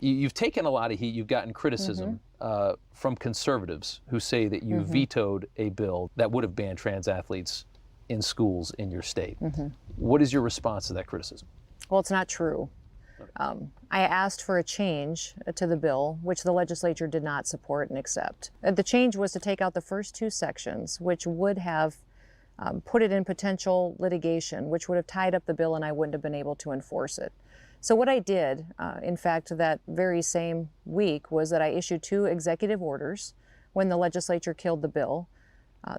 You've taken a lot of heat. You've gotten criticism from conservatives who say that you vetoed a bill that would have banned trans athletes in schools in your state. What is your response to that criticism? Well, it's not true. I asked for a change to the bill, which the legislature did not support and accept. The change was to take out the first two sections, which would have put it in potential litigation, which would have tied up the bill and I wouldn't have been able to enforce it. So what I did, in fact, that very same week was that I issued 2 executive orders when the legislature killed the bill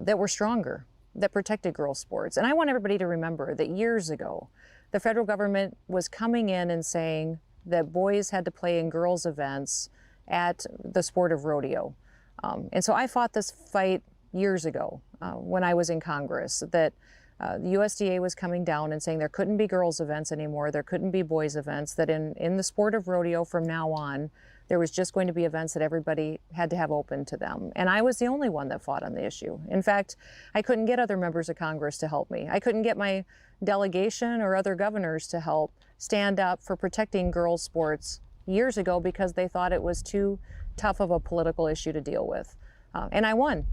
that were stronger, that protected girls' sports. And I want everybody to remember that years ago, the federal government was coming in and saying that boys had to play in girls' events at the sport of rodeo. And so I fought this fight years ago when I was in Congress, that the USDA was coming down and saying there couldn't be girls' events anymore, there couldn't be boys' events, that in the sport of rodeo from now on, there was just going to be events that everybody had to have open to them. And I was the only one that fought on the issue. In fact, I couldn't get other members of Congress to help me. I couldn't get my delegation or other governors to help stand up for protecting girls' sports years ago because they thought it was too tough of a political issue to deal with. And I won.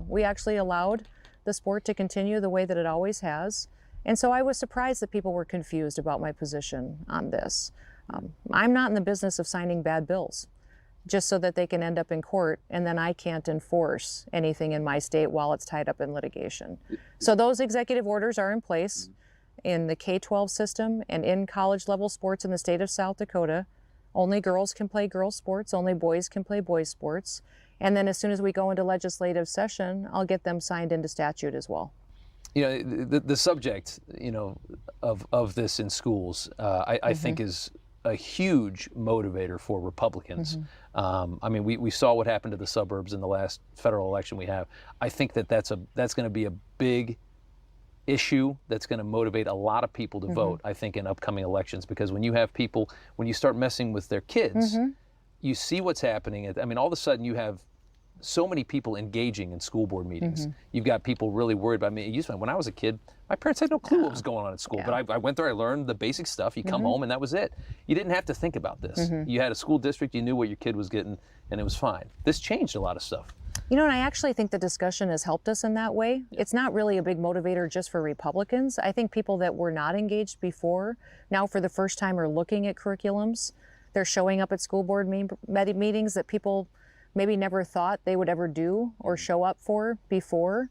We actually allowed the sport to continue the way that it always has. And so I was surprised that people were confused about my position on this. I'm not in the business of signing bad bills just so that they can end up in court and then I can't enforce anything in my state while it's tied up in litigation. So those executive orders are in place in the K-12 system and in college level sports in the state of South Dakota. Only girls can play girls' sports, only boys can play boys' sports. And then as soon as we go into legislative session, I'll get them signed into statute as well. You know, the subject, of this in schools, I think is a huge motivator for Republicans. I mean, we saw what happened to the suburbs in the last federal election we have. I think that's going to be a big issue that's going to motivate a lot of people to vote, I think, in upcoming elections, because when you start messing with their kids, you see what's happening. I mean, all of a sudden you have so many people engaging in school board meetings. You've got people really worried about me. When I was a kid, my parents had no clue what was going on at school, but I went there, I learned the basic stuff. You come home and that was it. You didn't have to think about this. You had a school district, you knew what your kid was getting, and it was fine. This changed a lot of stuff. And I actually think the discussion has helped us in that way. It's not really a big motivator just for Republicans. I think people that were not engaged before, now for the first time are looking at curriculums. They're showing up at school board meetings that people maybe never thought they would ever do or show up for before.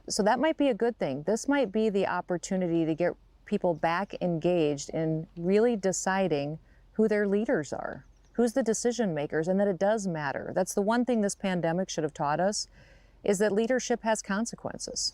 So that might be a good thing. This might be the opportunity to get people back engaged in really deciding who their leaders are, who's the decision makers, and that it does matter. That's the one thing this pandemic should have taught us, is that leadership has consequences.